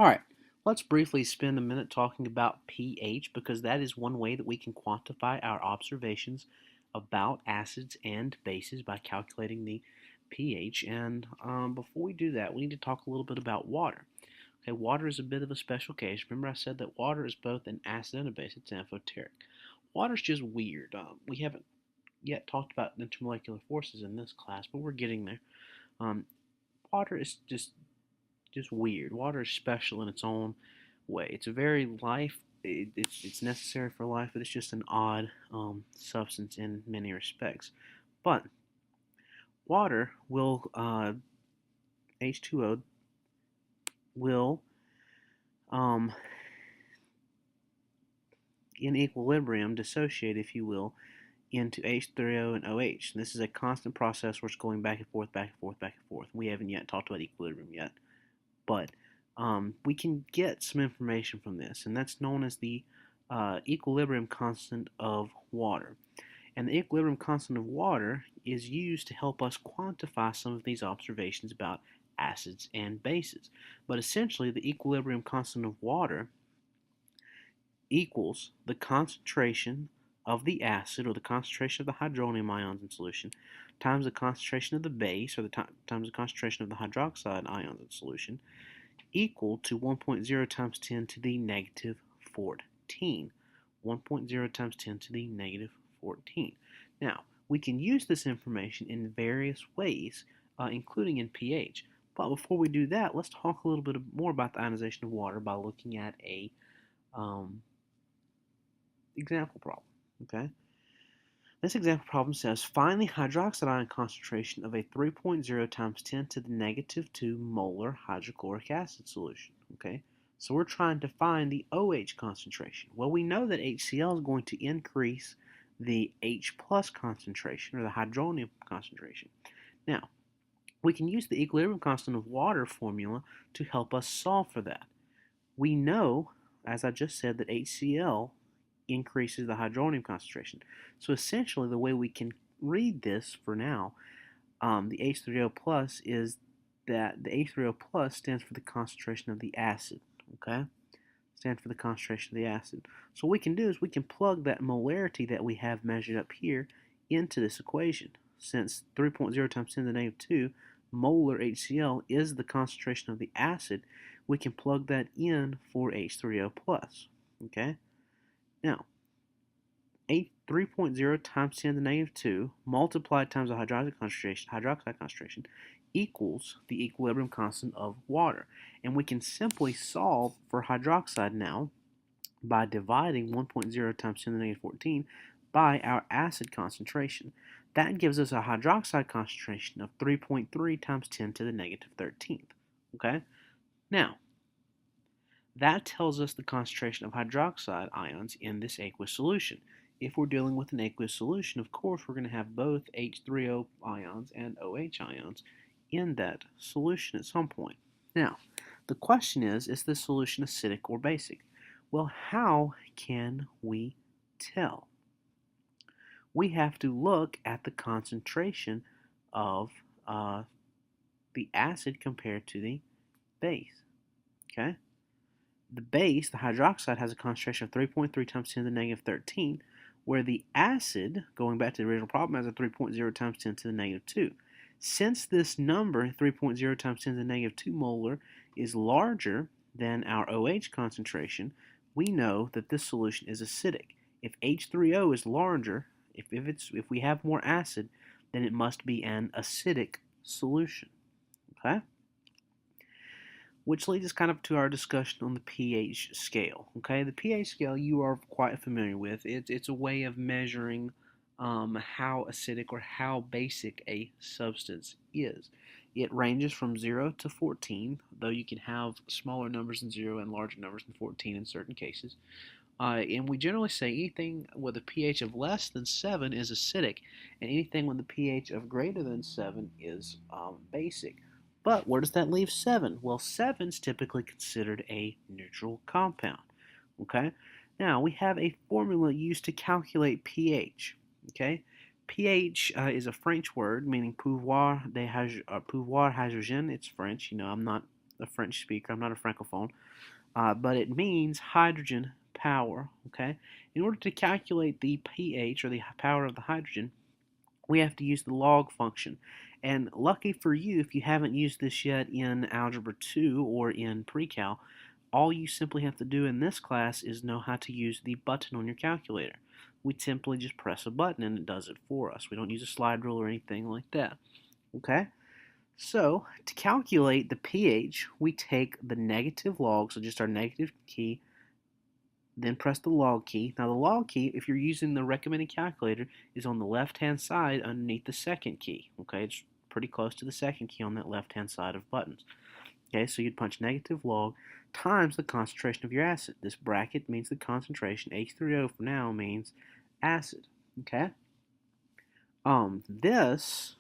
All right, let's briefly spend a minute talking about pH because that is one way that we can quantify our observations about acids and bases by calculating the pH. And before we do that, we need to talk a little bit about water. Okay, water is a bit of a special case. Remember, I said that water is both an acid and a base. It's amphoteric. Water's just weird. We haven't yet talked about intermolecular forces in this class, but we're getting there. Um, Water is just weird. Water is special in its own way. It's a very life. It's necessary for life, but it's just an odd substance in many respects. But water will H2O will um, in equilibrium dissociate, if you will, into H3O and OH. And this is a constant process where it's going back and forth, back and forth, back and forth. We haven't yet talked about equilibrium yet, but we can get some information from this, and that's known as the equilibrium constant of water. And the equilibrium constant of water is used to help us quantify some of these observations about acids and bases. But essentially, the equilibrium constant of water equals the concentration of the acid or the concentration of the hydronium ions in solution times the concentration of the base or times the concentration of the hydroxide ions in solution equal to 1.0 times 10 to the negative 14. 1.0 times 10 to the negative 14. Now, we can use this information in various ways, including in pH. But before we do that, let's talk a little bit more about the ionization of water by looking at a um, example problem. Okay, this example problem says find the hydroxide ion concentration of a 3.0 times 10 to the negative 2 molar hydrochloric acid solution. Okay, so we're trying to find the OH concentration. Well, we know that HCl is going to increase the H plus concentration or the hydronium concentration. Now, we can use the equilibrium constant of water formula to help us solve for that. We know, as I just said, that HCl increases the hydronium concentration. So essentially, the way we can read this for now, the H3O plus is that the H3O plus stands for the concentration of the acid. Okay, stands for the concentration of the acid. So what we can do is we can plug that molarity that we have measured up here into this equation. Since 3.0 times 10 to the negative 2 molar HCl is the concentration of the acid, we can plug that in for H3O plus. Okay, now 3.0 times 10 to the negative 2 multiplied times the hydroxide concentration equals the equilibrium constant of water. And we can simply solve for hydroxide now by dividing 1.0 times 10 to the negative 14 by our acid concentration. That gives us a hydroxide concentration of 3.3 times 10 to the negative 13th. Okay? Now, that tells us the concentration of hydroxide ions in this aqueous solution. If we're dealing with an aqueous solution, of course, we're going to have both H3O ions and OH ions in that solution at some point. Now, the question is this solution acidic or basic? Well, how can we tell? We have to look at the concentration of the acid compared to the base. Okay? The base, the hydroxide, has a concentration of 3.3 times 10 to the negative 13, where the acid, going back to the original problem, has a 3.0 times 10 to the negative 2. Since this number, 3.0 times 10 to the negative 2 molar, is larger than our OH concentration, we know that this solution is acidic. If H3O is larger, if we have more acid, then it must be an acidic solution. Okay? Which leads us kind of to our discussion on the pH scale. Okay, the pH scale you are quite familiar with. It's a way of measuring how acidic or how basic a substance is. It ranges from 0 to 14, though you can have smaller numbers than 0 and larger numbers than 14 in certain cases. And we generally say anything with a pH of less than 7 is acidic, and anything with a pH of greater than 7 is basic. But where does that leave 7? Well, 7 is typically considered a neutral compound. Okay? Now, we have a formula used to calculate pH. Okay? pH is a French word meaning pouvoir hydrogène. It's French. You know, I'm not a French speaker. I'm not a francophone. But it means hydrogen power, okay? In order to calculate the pH, or the power of the hydrogen, we have to use the log function. And lucky for you, if you haven't used this yet in Algebra 2 or in Pre-Cal, all you simply have to do in this class is know how to use the button on your calculator. We simply just press a button and it does it for us. We don't use a slide rule or anything like that. Okay? So, to calculate the pH, we take the negative log, so just our negative key, then press the log key. Now the log key, if you're using the recommended calculator, is on the left-hand side underneath the second key. Okay, it's pretty close to the second key on that left-hand side of buttons. Okay, so you'd punch negative log times the concentration of your acid. This bracket means the concentration. H3O for now means acid. Okay? This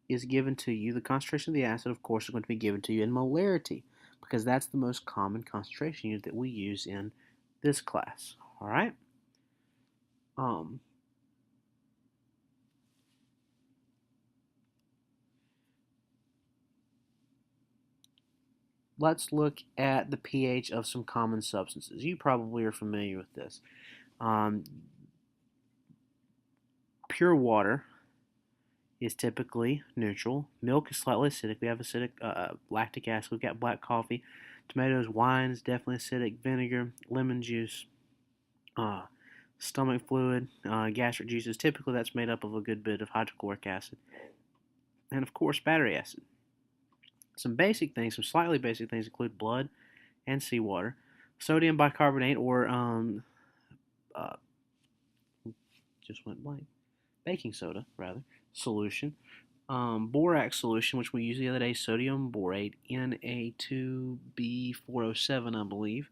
is given to you, the concentration of the acid, of course, is going to be given to you in molarity, because that's the most common concentration unit that we use in this class. All right? Let's look at the pH of some common substances. You probably are familiar with this. Pure water is typically neutral. Milk is slightly acidic. We have acidic lactic acid. We've got black coffee. Tomatoes, wine is definitely acidic. Vinegar, lemon juice, stomach fluid, gastric juices. Typically that's made up of a good bit of hydrochloric acid. And of course battery acid. Some basic things, some slightly basic things include blood and seawater. Sodium bicarbonate, or just went blank. Baking soda, rather, solution. Borax solution, which we used the other day, sodium borate, Na2B407, I believe,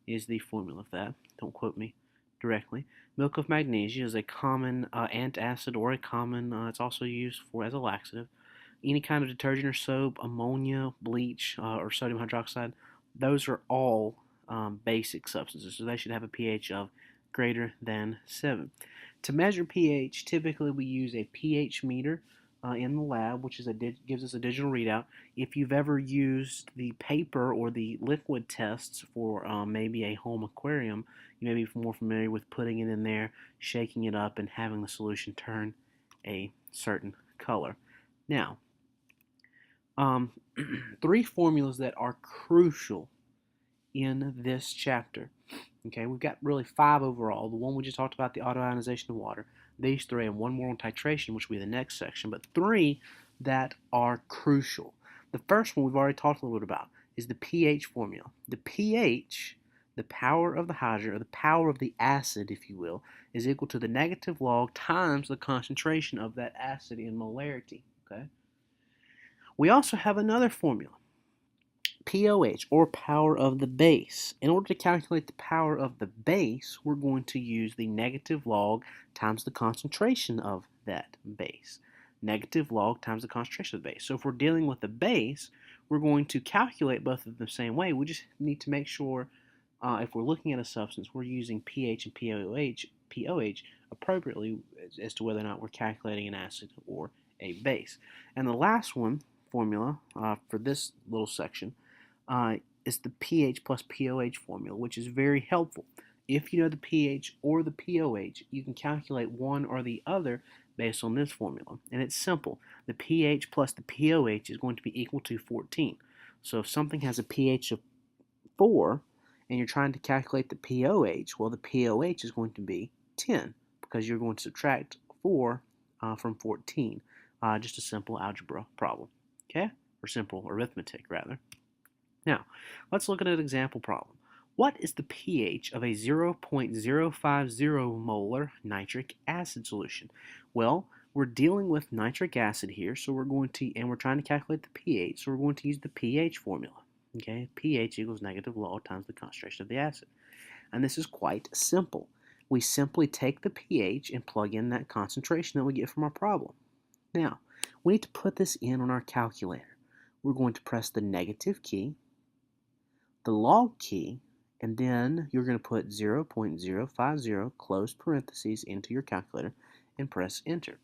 is the formula of that. Don't quote me directly. Milk of magnesia is a common antacid, or a common, it's also used for as a laxative. Any kind of detergent or soap, ammonia, bleach, or sodium hydroxide, those are all basic substances, so they should have a pH of greater than 7. To measure pH, typically we use a pH meter in the lab, which is gives us a digital readout. If you've ever used the paper or the liquid tests for maybe a home aquarium, you may be more familiar with putting it in there, shaking it up, and having the solution turn a certain color. Now, 3 formulas that are crucial in this chapter. Okay, we've got really 5 overall. The one we just talked about, the autoionization of water. These 3, and 1 more on titration, which will be the next section. But 3 that are crucial. The first one we've already talked a little bit about is the pH formula. The pH, the power of the hydrogen, or the power of the acid, if you will, is equal to the negative log times the concentration of that acid in molarity. Okay. We also have another formula. POH, or power of the base. In order to calculate the power of the base, we're going to use the negative log times the concentration of that base. Negative log times the concentration of the base. So if we're dealing with the base, we're going to calculate both of them the same way. We just need to make sure if we're looking at a substance, we're using pH and POH appropriately as to whether or not we're calculating an acid or a base. And the last one, formula for this little section, is the pH plus POH formula, which is very helpful. If you know the pH or the POH, you can calculate one or the other based on this formula. And it's simple. The pH plus the POH is going to be equal to 14. So if something has a pH of 4 and you're trying to calculate the POH, well, the POH is going to be 10 because you're going to subtract 4 from 14. Just a simple algebra problem. Okay? Or simple arithmetic, rather. Now, let's look at an example problem. What is the pH of a 0.050 molar nitric acid solution? Well, we're dealing with nitric acid here, so we're going to, and we're trying to calculate the pH, so we're going to use the pH formula. Okay, pH equals negative log times the concentration of the acid. And this is quite simple. We simply take the pH and plug in that concentration that we get from our problem. Now, we need to put this in on our calculator. We're going to press the negative key, the log key, and then you're going to put 0.050 close parentheses into your calculator and press enter.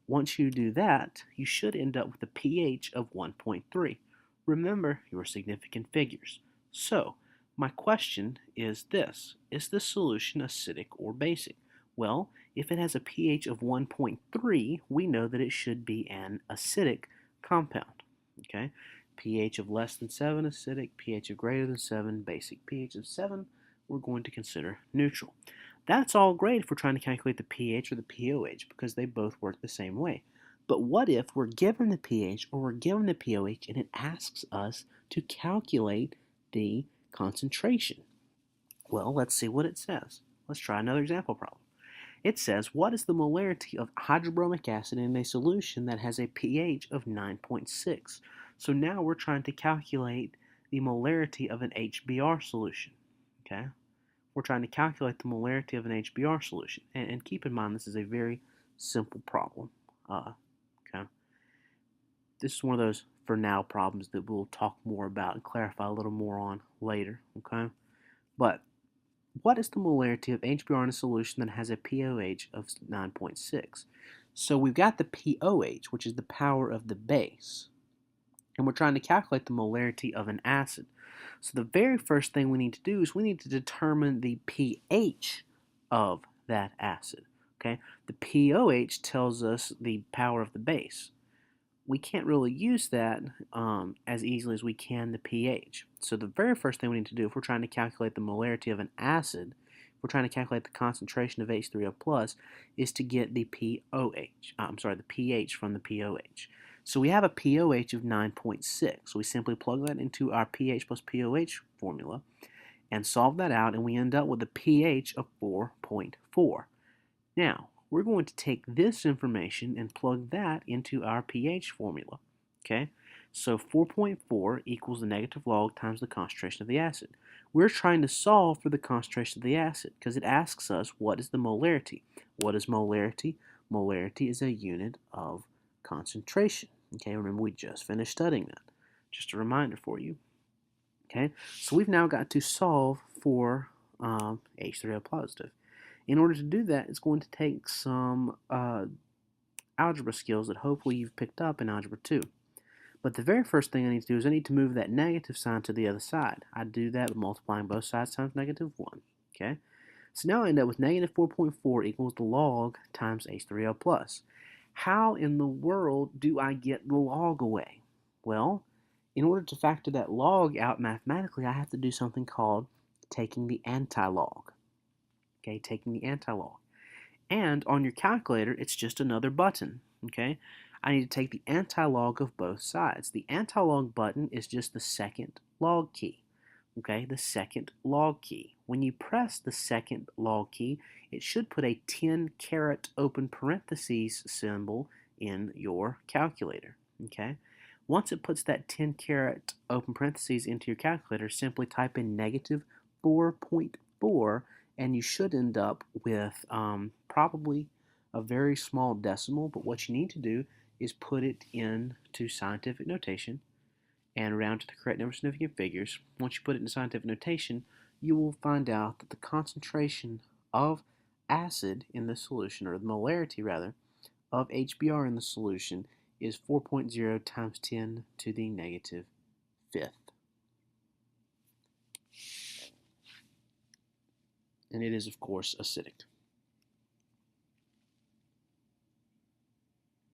Once you do that, you should end up with a pH of 1.3. Remember your significant figures. So, my question is this: is the solution acidic or basic? Well, if it has a pH of 1.3, we know that it should be an acidic compound. Okay? pH of less than 7, acidic. pH of greater than 7, basic. pH of 7, we're going to consider neutral. That's all great if we're trying to calculate the pH or the pOH because they both work the same way. But what if we're given the pH or we're given the pOH and it asks us to calculate the concentration? Well, let's see what it says. Let's try another example problem. It says, what is the molarity of hydrobromic acid in a solution that has a pH of 9.6? So now we're trying to calculate the molarity of an HBr solution. Okay? We're trying to calculate the molarity of an HBr solution. And keep in mind, this is a very simple problem. Okay? This is one of those for now problems that we'll talk more about and clarify a little more on later. Okay? But what is the molarity of HBr in a solution that has a pOH of 9.6? So we've got the pOH, which is the power of the base, and we're trying to calculate the molarity of an acid. So the very first thing we need to do is we need to determine the pH of that acid. Okay, the pOH tells us the power of the base. We can't really use that as easily as we can the pH. So the very first thing we need to do if we're trying to calculate the molarity of an acid, if we're trying to calculate the concentration of H3O plus, is to get the the pH from the pOH. So we have a pOH of 9.6. So we simply plug that into our pH plus pOH formula and solve that out, and we end up with a pH of 4.4. Now, we're going to take this information and plug that into our pH formula. Okay, so 4.4 equals the negative log times the concentration of the acid. We're trying to solve for the concentration of the acid because it asks us what is the molarity. What is molarity? Molarity is a unit of concentration. Okay, remember we just finished studying that. Just a reminder for you. Okay, so we've now got to solve for H3O positive. In order to do that, it's going to take some algebra skills that hopefully you've picked up in Algebra 2. But the very first thing I need to do is I need to move that negative sign to the other side. I do that by multiplying both sides times negative 1. Okay? So now I end up with negative 4.4 equals the log times H3O plus. How in the world do I get the log away? Well, in order to factor that log out mathematically, I have to do something called taking the anti-log. Okay, taking the anti-log. And on your calculator, it's just another button. Okay, I need to take the anti-log of both sides. The anti-log button is just the second log key. Okay, the second log key. When you press the second log key, it should put a 10 caret open parentheses symbol in your calculator. Okay, once it puts that 10 caret open parentheses into your calculator, simply type in negative 4.4 and you should end up with probably a very small decimal, but what you need to do is put it into scientific notation and round to the correct number of significant figures. Once you put it in scientific notation, you will find out that the concentration of acid in the solution, or the molarity rather, of HBr in the solution is 4.0 times 10 to the negative fifth. And it is, of course, acidic.